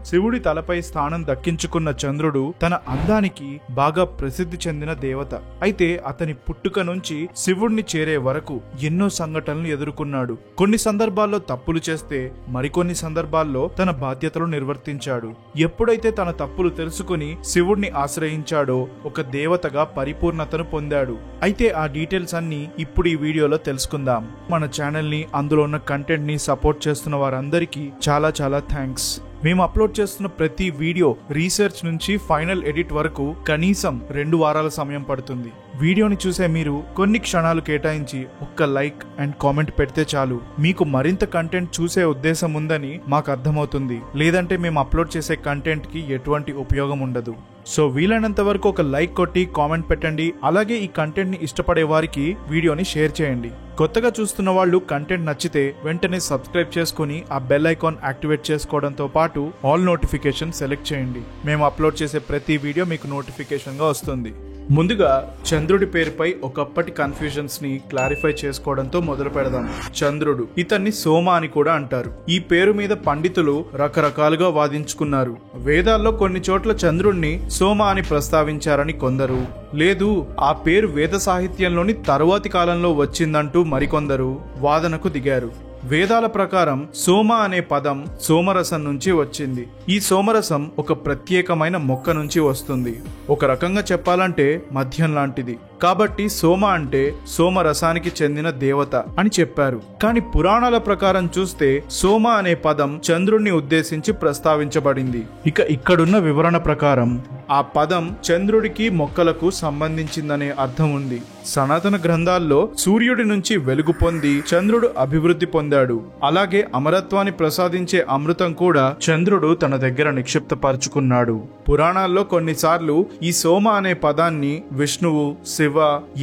శివుడి తలపై స్థానం దక్కించుకున్న చంద్రుడు తన అందానికి బాగా ప్రసిద్ధి చెందిన దేవత. అయితే అతని పుట్టుక నుంచి శివుడిని చేరే వరకు ఎన్నో సంఘటనలు ఎదుర్కొన్నాడు. కొన్ని సందర్భాల్లో తప్పులు చేస్తే మరికొన్ని సందర్భాల్లో తన బాధ్యతలు నిర్వర్తించాడు. ఎప్పుడైతే తన తప్పులు తెలుసుకుని శివుడిని ఆశ్రయించాడో ఒక దేవతగా పరిపూర్ణతను పొందాడు. అయితే ఆ డీటెయిల్స్ అన్ని ఇప్పుడు ఈ వీడియోలో తెలుసుకుందాం. మన ఛానల్ ని, అందులో ఉన్న కంటెంట్ ని సపోర్ట్ చేస్తున్న వారందరికీ చాలా థ్యాంక్స్. మేము అప్లోడ్ చేస్తున్న ప్రతి వీడియో రీసెర్చ్ నుంచి ఫైనల్ ఎడిట్ వరకు కనీసం 2 వారాల సమయం పడుతుంది. వీడియోని చూసే మీరు కొన్ని క్షణాలు కేటాయించి ఒక్క లైక్ అండ్ కామెంట్ పెడితే చాలు. మీకు మరింత కంటెంట్ చూసే ఉద్దేశం ఉందని మాకు అర్థమవుతుంది. లేదంటే మేము అప్లోడ్ చేసే కంటెంట్ కి ఎటువంటి ఉపయోగం ఉండదు. సో వీలైనంత వరకు ఒక లైక్ కొట్టి కామెంట్ పెట్టండి. అలాగే ఈ కంటెంట్ ని ఇష్టపడే వారికి వీడియోని షేర్ చేయండి. కొత్తగా చూస్తున్న వాళ్ళు కంటెంట్ నచ్చితే వెంటనే సబ్స్క్రైబ్ చేసుకుని ఆ బెల్ ఐకాన్ యాక్టివేట్ చేసుకోవడంతో పాటు ఆల్ నోటిఫికేషన్ సెలెక్ట్ చేయండి. మేము అప్లోడ్ చేసే ప్రతి వీడియో మీకు నోటిఫికేషన్ గా వస్తుంది. ముందుగా చంద్రుడి పేరుపై ఒకప్పటి కన్ఫ్యూజన్స్ ని క్లారిఫై చేసుకోవడంతో మొదలు పెడదాం. చంద్రుడు, ఇతన్ని సోమ అని కూడా అంటారు. ఈ పేరు మీద పండితులు రకరకాలుగా వాదించుకున్నారు. వేదాల్లో కొన్ని చోట్ల చంద్రుడిని సోమ అని ప్రస్తావించారని కొందరు, లేదు ఆ పేరు వేద సాహిత్యంలోని తరువాతి కాలంలో వచ్చిందంటూ మరికొందరు వాదనకు దిగారు. వేదాల ప్రకారం సోమ అనే పదం సోమరసం నుంచి వచ్చింది. ఈ సోమరసం ఒక ప్రత్యేకమైన మొక్క నుంచి వస్తుంది. ఒక రకంగా చెప్పాలంటే మద్యం లాంటిది. కాబట్టి సోమ అంటే సోమరసానికి చెందిన దేవత అని చెప్పారు. కానీ పురాణాల ప్రకారం చూస్తే సోమ అనే పదం చంద్రుణ్ణి ఉద్దేశించి ప్రస్తావించబడింది. ఇక్కడున్న వివరణ ప్రకారం ఆ పదం చంద్రుడికి మొక్కలకు సంబంధించిందనే అర్థం ఉంది. సనాతన గ్రంథాల్లో సూర్యుడి నుంచి వెలుగు పొంది చంద్రుడు అభివృద్ధి పొందాడు. అలాగే అమరత్వాన్ని ప్రసాదించే అమృతం కూడా చంద్రుడు తన దగ్గర నిక్షిప్తపరుచుకున్నాడు. పురాణాల్లో కొన్నిసార్లు ఈ సోమ అనే పదాన్ని విష్ణువు, శివ,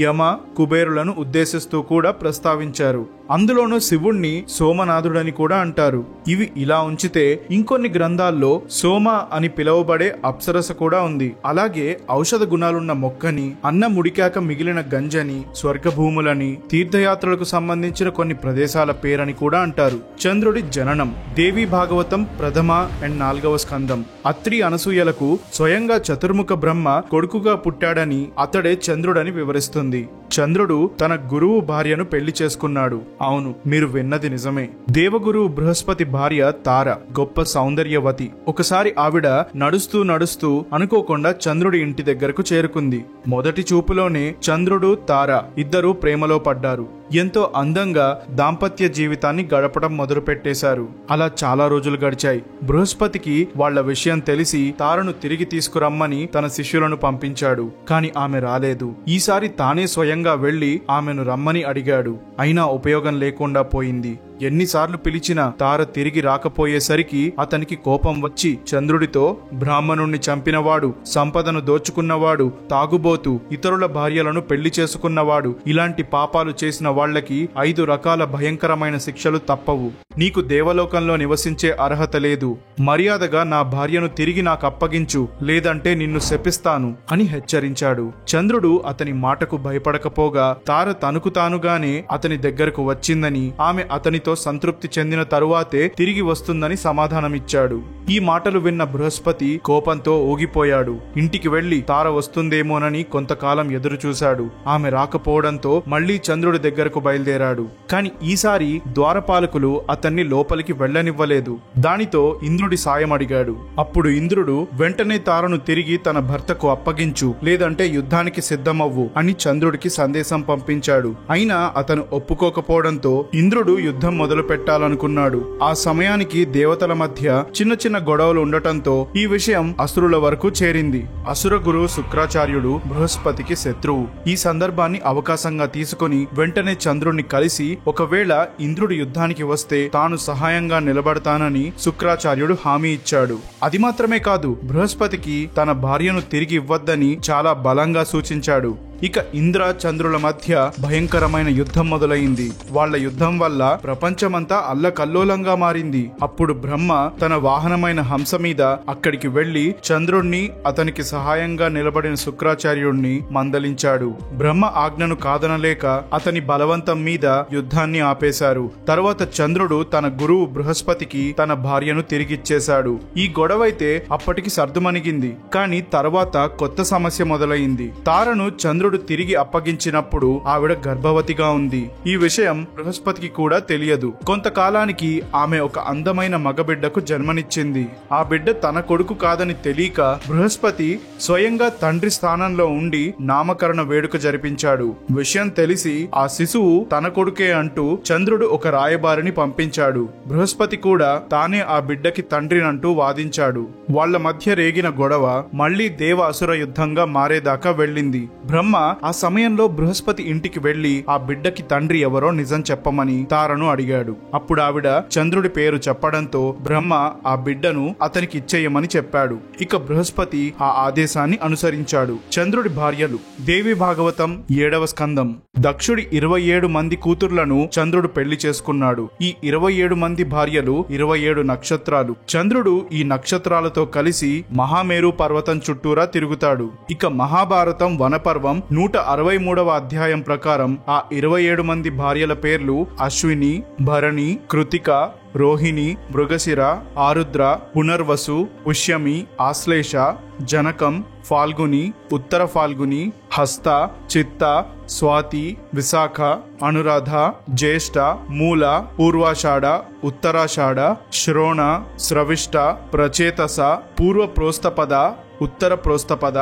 యమ, కుబేరులను ఉద్దేశిస్తూ కూడా ప్రస్తావించారు. అందులోనూ శివుణ్ణి సోమనాథుడని కూడా అంటారు. ఇవి ఇలా ఉంచితే ఇంకొన్ని గ్రంథాల్లో సోమ అని పిలువబడే అప్సరస కూడా ఉంది. అలాగే ఔషధ గుణాలున్న మొక్కని, అన్నం ఉడికాక మిగిలిన గంజని, స్వర్గభూములని, తీర్థయాత్రలకు సంబంధించిన కొన్ని ప్రదేశాల పేరని కూడా అంటారు. చంద్రుడి జననం దేవి భాగవతం 1వ అండ్ 4వ స్కందం. అత్రి అనసూయలకు స్వయంగా చతుర్ముఖ బ్రహ్మ కొడుకుగా పుట్టాడని, అతడే చంద్రుడని వివరిస్తుంది. చంద్రుడు తన గురువు భార్యను పెళ్లి చేసుకున్నాడు. అవును, మీరు విన్నది నిజమే. దేవగురువు బృహస్పతి భార్య తార గొప్ప సౌందర్యవతి. ఒకసారి ఆవిడ నడుస్తూ అనుకోకుండా చంద్రుడి ఇంటి దగ్గరకు చేరుకుంది. మొదటి చూపులోనే చంద్రుడు, తార ఇద్దరూ ప్రేమలో పడ్డారు. ఎంతో అందంగా దాంపత్య జీవితాన్ని గడపడం మొదలు పెట్టేశారు. అలా చాలా రోజులు గడిచాయి. బృహస్పతికి వాళ్ల విషయం తెలిసి తారను తిరిగి తీసుకురమ్మని తన శిష్యులను పంపించాడు. కాని ఆమె రాలేదు. ఈసారి తానే స్వయంగా వెళ్లి ఆమెను రమ్మని అడిగాడు. అయినా ఉపయోగం లేకుండా పోయింది. ఎన్నిసార్లు పిలిచినా తార తిరిగి రాకపోయేసరికి అతనికి కోపం వచ్చి చంద్రుడితో, బ్రాహ్మణుణ్ణి చంపినవాడు, సంపదను దోచుకున్నవాడు, తాగుబోతు, ఇతరుల భార్యలను పెళ్లి చేసుకున్నవాడు, ఇలాంటి పాపాలు చేసిన వాళ్లకి 5 రకాల భయంకరమైన శిక్షలు తప్పవు. నీకు దేవలోకంలో నివసించే అర్హత లేదు. మర్యాదగా నా భార్యను తిరిగి నాకు అప్పగించు, లేదంటే నిన్ను శపిస్తాను అని హెచ్చరించాడు. చంద్రుడు అతని మాటకు భయపడకపోగా తార తనకు తానుగానే అతని దగ్గరకు వచ్చిందని, ఆమె అతనితో సంతృప్తి చెందిన తరువాతే తిరిగి వస్తుందని సమాధానమిచ్చాడు. ఈ మాటలు విన్న బృహస్పతి కోపంతో ఊగిపోయాడు. ఇంటికి వెళ్లి తార వస్తుందేమోనని కొంతకాలం ఎదురు చూశాడు. ఆమె రాకపోవడంతో మళ్లీ చంద్రుడి దగ్గరకు బయలుదేరాడు. కాని ఈసారి ద్వారపాలకులు అతన్ని లోపలికి వెళ్లనివ్వలేదు. దానితో ఇంద్రుడి సాయం అడిగాడు. అప్పుడు ఇంద్రుడు వెంటనే తారను తిరిగి తన భర్తకు అప్పగించు, లేదంటే యుద్ధానికి సిద్ధమవ్వు అని చంద్రుడికి సందేశం పంపించాడు. అయినా అతను ఒప్పుకోకపోవడంతో ఇంద్రుడు యుద్ధం మొదలు పెట్టాలనుకున్నాడు. ఆ సమయానికి దేవతల మధ్య చిన్న గొడవలు ఉండటంతో ఈ విషయం అసురుల వరకు చేరింది. అసుర గురువు శుక్రాచార్యుడు బృహస్పతికి శత్రువు. ఈ సందర్భాన్ని అవకాశంగా తీసుకుని వెంటనే చంద్రుడిని కలిసి ఒకవేళ ఇంద్రుడు యుద్ధానికి వస్తే తాను సహాయంగా నిలబడతానని శుక్రాచార్యుడు హామీ ఇచ్చాడు. అది మాత్రమే కాదు, బృహస్పతికి తన భార్యను తిరిగి ఇవ్వద్దని చాలా బలంగా సూచించాడు. ఇక ఇంద్ర చంద్రుల మధ్య భయంకరమైన యుద్ధం మొదలైంది. వాళ్ళ యుద్ధం వల్ల ప్రపంచమంతా అల్లకల్లోలంగా మారింది. అప్పుడు బ్రహ్మ తన వాహనమైన హంస మీద అక్కడికి వెళ్లి చంద్రుణ్ణి, అతనికి సహాయంగా నిలబడిన శుక్రాచార్యుణ్ణి మందలించాడు. బ్రహ్మ ఆజ్ఞను కాదనలేక అతని బలవంతం మీద యుద్ధాన్ని ఆపేశారు. తర్వాత చంద్రుడు తన గురువు బృహస్పతికి తన భార్యను తిరిగిచ్చేశాడు. ఈ గొడవైతే అప్పటికి సర్దుమణిగింది. కానీ తర్వాత కొత్త సమస్య మొదలైంది. తారను చంద్రుడు తిరిగి అప్పగించినప్పుడు ఆవిడ గర్భవతిగా ఉంది. ఈ విషయం బృహస్పతికి కూడా తెలియదు. కొంతకాలానికి ఆమె ఒక అందమైన మగబిడ్డకు జన్మనిచ్చింది. ఆ బిడ్డ తన కొడుకు కాదని తెలియక బృహస్పతి స్వయంగా తండ్రి స్థానంలో ఉండి నామకరణ వేడుక జరిపించాడు. విషయం తెలిసి ఆ శిశువు తన కొడుకే అంటూ చంద్రుడు ఒక రాయబారిని పంపించాడు. బృహస్పతి కూడా తానే ఆ బిడ్డకి తండ్రినంటూ వాదించాడు. వాళ్ల మధ్య రేగిన గొడవ మళ్లీ దేవ అసుర యుద్ధంగా మారేదాకా వెళ్ళింది. బ్రహ్మ ఆ సమయంలో బృహస్పతి ఇంటికి వెళ్లి ఆ బిడ్డకి తండ్రి ఎవరో నిజం చెప్పమని తారను అడిగాడు. అప్పుడు ఆవిడ చంద్రుడి పేరు చెప్పడంతో బ్రహ్మ ఆ బిడ్డను అతనికి ఇచ్చేయమని చెప్పాడు. ఇక బృహస్పతి ఆ ఆదేశాన్ని అనుసరించాడు. చంద్రుడి భార్యలు. దేవి భాగవతం 7వ స్కందం. దక్షుడి 27 మంది కూతుర్లను చంద్రుడు పెళ్లి చేసుకున్నాడు. ఈ 27 మంది భార్యలు 27 నక్షత్రాలు. చంద్రుడు ఈ నక్షత్రాలతో కలిసి మహామేరు పర్వతం చుట్టూరా తిరుగుతాడు. ఇక మహాభారతం వనపర్వం 163వ అధ్యాయం ప్రకారం ఆ 27 మంది భార్యల పేర్లు అశ్విని, భరణి, కృతిక, రోహిణి, మృగశిర, ఆరుద్ర, పునర్వసు, పుష్యమి, ఆశ్లేష, జనకం, ఫాల్గుని, ఉత్తర ఫాల్గుని, హస్త, చిత్త, స్వాతి, విశాఖ, అనురాధ, జ్యేష్ఠ, మూల, పూర్వాషాఢ, ఉత్తరాషాఢ, శ్రోణ, స్రవిష్ట, ప్రచేతస, పూర్వ ప్రోస్తపద, ఉత్తర ప్రోస్తపద,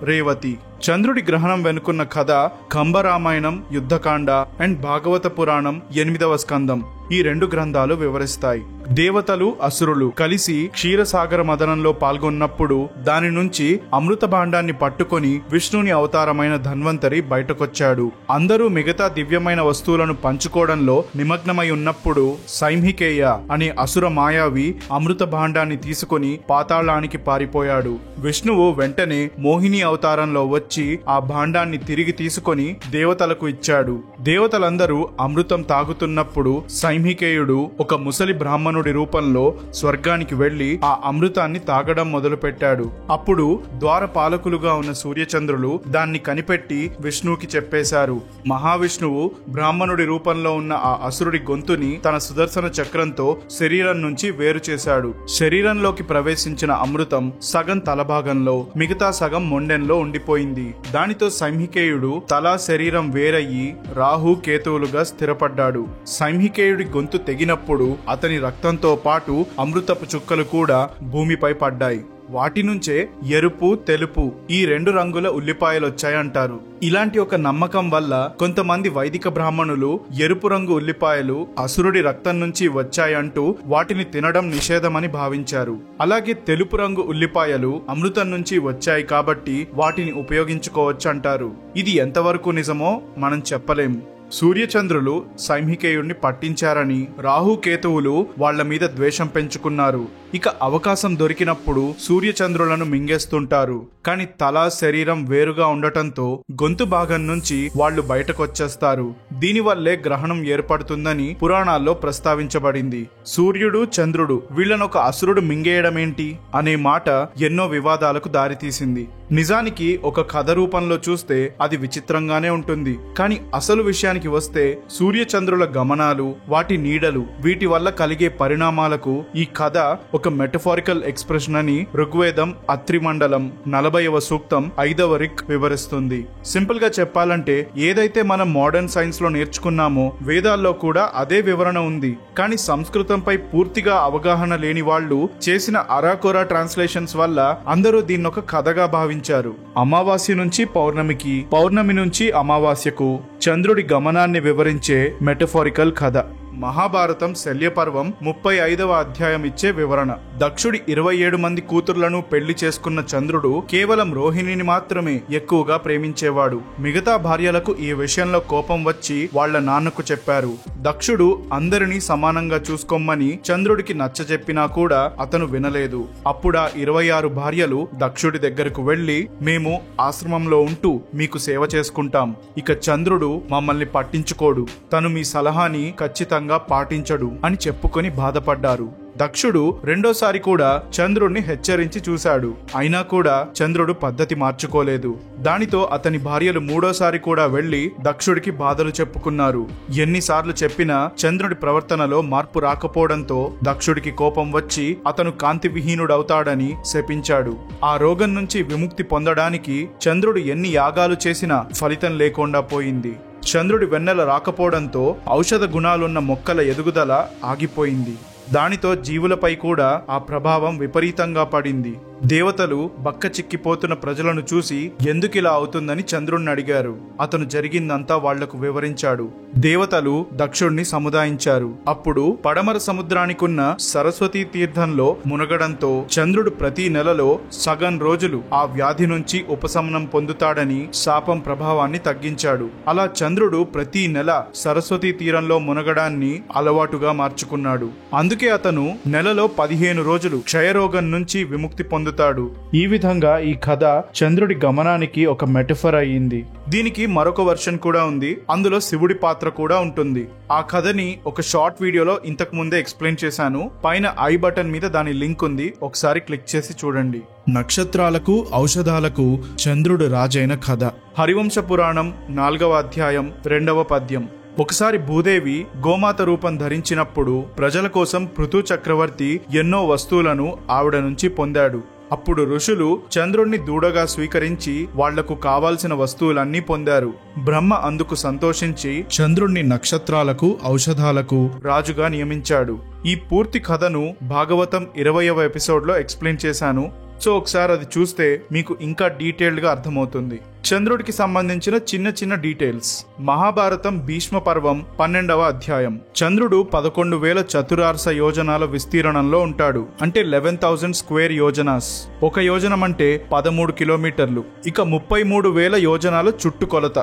రేవతి. చంద్రుడి గ్రహణం వెనుకున్న కథ కంబరామాయణం, యుద్ధకాండ అండ్ భాగవత పురాణం 8వ స్కందం. ఈ 2 గ్రంథాలు వివరిస్తాయి. దేవతలు, అసురులు కలిసి క్షీరసాగర మదనంలో పాల్గొన్నప్పుడు దాని నుంచి అమృత భాండాన్ని పట్టుకొని విష్ణుని అవతారమైన ధన్వంతరి బయటకొచ్చాడు. అందరూ మిగతా దివ్యమైన వస్తువులను పంచుకోవడంలో నిమగ్నమై ఉన్నప్పుడు సైంహికేయ అనే అసుర మాయావి అమృత భాండాన్ని తీసుకుని పాతాళానికి పారిపోయాడు. విష్ణువు వెంటనే మోహిని అవతారంలో వచ్చి ఆ భాండాన్ని తిరిగి తీసుకొని దేవతలకు ఇచ్చాడు. దేవతలందరూ అమృతం తాగుతున్నప్పుడు సైంహికేయుడు ఒక ముసలి బ్రాహ్మణుడి రూపంలో స్వర్గానికి వెళ్లి ఆ అమృతాన్ని తాగడం మొదలు పెట్టాడు. అప్పుడు ద్వారపాలకులుగా ఉన్న సూర్యచంద్రులు దాన్ని కనిపెట్టి విష్ణువుకి చెప్పేశారు. మహావిష్ణువు బ్రాహ్మణుడి రూపంలో ఉన్న ఆ అసురుడి గొంతుని తన సుదర్శన చక్రంతో శరీరం నుంచి వేరు చేశాడు. శరీరంలోకి ప్రవేశించిన అమృతం సగం తలభాగంలో, మిగతా సగం మొండెంలో ఉండిపోయింది. దానితో సైంహికేయుడు తల శరీరం వేరయ్యి రాహు కేతువులుగా స్థిరపడ్డాడు. సైంహికేయుడి గొంతు తెగినప్పుడు అతని రక్తంతో పాటు అమృతపు చుక్కలు కూడా భూమిపై పడ్డాయి. వాటి నుంచే ఎరుపు, తెలుపు ఈ 2 రంగుల ఉల్లిపాయలొచ్చాయంటారు. ఇలాంటి ఒక నమ్మకం వల్ల కొంతమంది వైదిక బ్రాహ్మణులు ఎరుపు రంగు ఉల్లిపాయలు అసురుడి రక్తం నుంచి వచ్చాయంటూ వాటిని తినడం నిషేధమని భావించారు. అలాగే తెలుపు రంగు ఉల్లిపాయలు అమృతం నుంచి వచ్చాయి కాబట్టి వాటిని ఉపయోగించుకోవచ్చంటారు. ఇది ఎంతవరకు నిజమో మనం చెప్పలేము. సూర్యచంద్రులు సైంహికేయుణ్ణి పట్టించారని రాహుకేతువులు వాళ్ల మీద ద్వేషం పెంచుకున్నారు. ఇక అవకాశం దొరికినప్పుడు సూర్యచంద్రులను మింగేస్తుంటారు. కాని తల, శరీరం వేరుగా ఉండటంతో గొంతు భాగం నుంచి వాళ్లు బయటకొచ్చేస్తారు. దీనివల్లే గ్రహణం ఏర్పడుతుందని పురాణాల్లో ప్రస్తావించబడింది. సూర్యుడు, చంద్రుడు వీళ్లనొక అసురుడు మింగేయడమేంటి అనే మాట ఎన్నో వివాదాలకు దారితీసింది. నిజానికి ఒక కథ రూపంలో చూస్తే అది విచిత్రంగానే ఉంటుంది. కానీ అసలు విషయానికి వస్తే సూర్యచంద్రుల గమనాలు, వాటి నీడలు, వీటి వల్ల కలిగే పరిణామాలకు ఈ కథ ఒక మెటఫారికల్ ఎక్స్ప్రెషన్ అని ఋగ్వేదం అత్రి మండలం 40వ సూక్తం 5వ రిక్ వివరిస్తుంది. సింపుల్ గా చెప్పాలంటే ఏదైతే మనం మోడర్న్ సైన్స్ లో నేర్చుకున్నామో వేదాల్లో కూడా అదే వివరణ ఉంది. కానీ సంస్కృతంపై పూర్తిగా అవగాహన లేని వాళ్ళు చేసిన అరాకొరా ట్రాన్స్లేషన్స్ వల్ల అందరూ దీన్నొక కథగా భావించారు. అమావాస్య నుంచి పౌర్ణమికి, పౌర్ణమి నుంచి అమావాస్యకు చంద్రుడి గమనాన్ని వివరించే మెటఫారికల్ కథ. మహాభారతం శల్యపర్వం 35వ అధ్యాయం ఇచ్చే వివరణ. దక్షుడి 27 మంది కూతుర్లను పెళ్లి చేసుకున్న చంద్రుడు కేవలం రోహిణిని మాత్రమే ఎక్కువగా ప్రేమించేవాడు. మిగతా భార్యలకు ఈ విషయంలో కోపం వచ్చి వాళ్ల నాన్నకు చెప్పారు. దక్షుడు అందరినీ సమానంగా చూసుకోమని చంద్రుడికి నచ్చజెప్పినా కూడా అతను వినలేదు. అప్పుడా 26 భార్యలు దక్షుడి దగ్గరకు వెళ్లి, మేము ఆశ్రమంలో ఉంటూ మీకు సేవ చేసుకుంటాం, ఇక చంద్రుడు మమ్మల్ని పట్టించుకోడు, తను మీ సలహాని ఖచ్చితంగా పాటించడు అని చెప్పుకొని బాధపడ్డారు. దక్షుడు రెండోసారి కూడా చంద్రుడిని హెచ్చరించి చూశాడు. అయినా కూడా చంద్రుడు పద్ధతి మార్చుకోలేదు. దానితో అతని భార్యలు మూడోసారి కూడా వెళ్లి దక్షుడికి బాధలు చెప్పుకున్నారు. ఎన్నిసార్లు చెప్పినా చంద్రుడి ప్రవర్తనలో మార్పు రాకపోవడంతో దక్షుడికి కోపం వచ్చి అతను కాంతి విహీనుడవుతాడని శపించాడు. ఆ రోగం నుంచి విముక్తి పొందడానికి చంద్రుడు ఎన్ని యాగాలు చేసినా ఫలితం లేకుండా పోయింది. చంద్రుడి వెన్నెల రాకపోవడంతో ఔషధ గుణాలున్న మొక్కల ఎదుగుదల ఆగిపోయింది. దానితో జీవులపై కూడా ఆ ప్రభావం విపరీతంగా పడింది. దేవతలు బక్క చిక్కిపోతున్న ప్రజలను చూసి ఎందుకిలా అవుతుందని చంద్రుణ్ణి అడిగారు. అతను జరిగిందంతా వాళ్లకు వివరించాడు. దేవతలు దక్షుణ్ణి సముదాయించారు. అప్పుడు పడమర సముద్రానికున్న సరస్వతీ తీర్థంలో మునగడంతో చంద్రుడు ప్రతి నెలలో సగం రోజులు ఆ వ్యాధి నుంచి ఉపశమనం పొందుతాడని శాపం ప్రభావాన్ని తగ్గించాడు. అలా చంద్రుడు ప్రతి నెల సరస్వతీ తీరంలో మునగడాన్ని అలవాటుగా మార్చుకున్నాడు. అందుకే అతను నెలలో 15 రోజులు క్షయరోగం నుంచి విముక్తి పొందుతాడు. ఈ విధంగా ఈ కథ చంద్రుడి గమనానికి ఒక మెటఫర్ అయ్యింది. దీనికి మరొక వర్షన్ కూడా ఉంది. అందులో శివుడి పాత్ర కూడా ఉంటుంది. ఆ కథని ఒక షార్ట్ వీడియోలో ఇంతకు ముందే ఎక్స్ప్లెయిన్ చేశాను. పైన ఐ బటన్ మీద దాని లింక్ ఉంది, ఒకసారి క్లిక్ చేసి చూడండి. నక్షత్రాలకు ఔషధాలకు చంద్రుడు రాజైన కథ. హరివంశ పురాణం 4వ అధ్యాయం 2వ పద్యం. ఒకసారి భూదేవి గోమాత రూపం ధరించినప్పుడు ప్రజల కోసం పృథు చక్రవర్తి ఎన్నో వస్తువులను ఆవిడ నుంచి పొందాడు. అప్పుడు ఋషులు చంద్రుణ్ణి దూడగా స్వీకరించి వాళ్లకు కావాల్సిన వస్తువులన్నీ పొందారు. బ్రహ్మ అందుకు సంతోషించి చంద్రుణ్ణి నక్షత్రాలకు ఔషధాలకు రాజుగా నియమించాడు. ఈ పూర్తి కథను భాగవతం 20వ ఎపిసోడ్లో ఎక్స్ప్లెయిన్ చేశాను. సో ఒకసారి అది చూస్తే మీకు ఇంకా డీటెయిల్డ్ గా అర్థమవుతుంది. చంద్రుడికి సంబంధించిన చిన్న చిన్న డీటెయిల్స్. మహాభారతం భీష్మ పర్వం 12వ అధ్యాయం. చంద్రుడు 11,000 చతురార్స యోజనాల విస్తీర్ణంలో ఉంటాడు. అంటే 11,000 స్క్వేర్ యోజనాస్. ఒక యోజనం అంటే 13 కిలోమీటర్లు. ఇక 33,000 యోజనాల చుట్టుకొలత.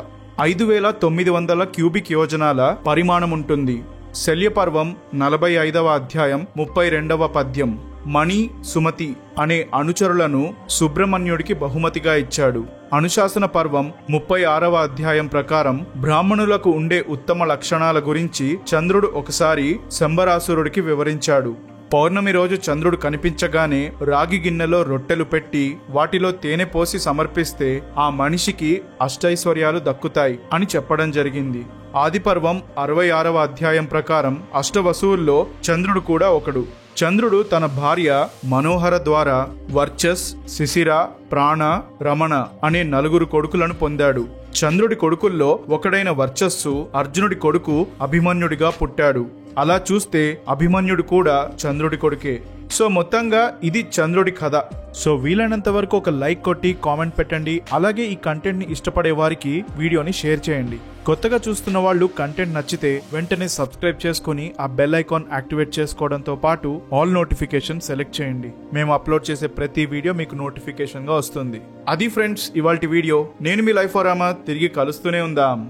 5,900 క్యూబిక్ యోజనాల పరిమాణం ఉంటుంది. శల్యపర్వం 45వ అధ్యాయం 32వ పద్యం. మణి, సుమతి అనే అనుచరులను సుబ్రహ్మణ్యుడికి బహుమతిగా ఇచ్చాడు. అనుశాసన పర్వం 36వ అధ్యాయం ప్రకారం బ్రాహ్మణులకు ఉండే ఉత్తమ లక్షణాల గురించి చంద్రుడు ఒకసారి శంబరాసురుడికి వివరించాడు. పౌర్ణమి రోజు చంద్రుడు కనిపించగానే రాగి గిన్నెలో రొట్టెలు పెట్టి వాటిలో తేనె పోసి సమర్పిస్తే ఆ మనిషికి అష్టైశ్వర్యాలు దక్కుతాయి అని చెప్పడం జరిగింది. ఆదిపర్వం 66వ అధ్యాయం ప్రకారం అష్టవసువుల్లో చంద్రుడు కూడా ఒకడు. చంద్రుడు తన భార్య మనోహర ద్వారా వర్చస్, శిశిర, ప్రాణ, రమణ అనే 4 కొడుకులను పొందాడు. చంద్రుడి కొడుకుల్లో ఒకడైన వర్చస్సు అర్జునుడి కొడుకు అభిమన్యుడిగా పుట్టాడు. అలా చూస్తే అభిమన్యుడు కూడా చంద్రుడి కొడుకే. సో మొత్తంగా ఇది చంద్రుడి కథ. సో వీలైనంత వరకు ఒక లైక్ కొట్టి కామెంట్ పెట్టండి. అలాగే ఈ కంటెంట్ ని ఇష్టపడే వారికి వీడియోని షేర్ చేయండి. కొత్తగా చూస్తున్న వాళ్ళు కంటెంట్ నచ్చితే వెంటనే సబ్స్క్రైబ్ చేసుకుని ఆ బెల్ ఐకాన్ యాక్టివేట్ చేసుకోవడంతో పాటు ఆల్ నోటిఫికేషన్ సెలెక్ట్ చేయండి. మేము అప్లోడ్ చేసే ప్రతి వీడియో మీకు నోటిఫికేషన్ గా వస్తుంది. అది ఫ్రెండ్స్ ఇవాల్టి వీడియో. నేను మీ లైఫ్ రామా. తిరిగి కలుస్తూనే ఉందాం.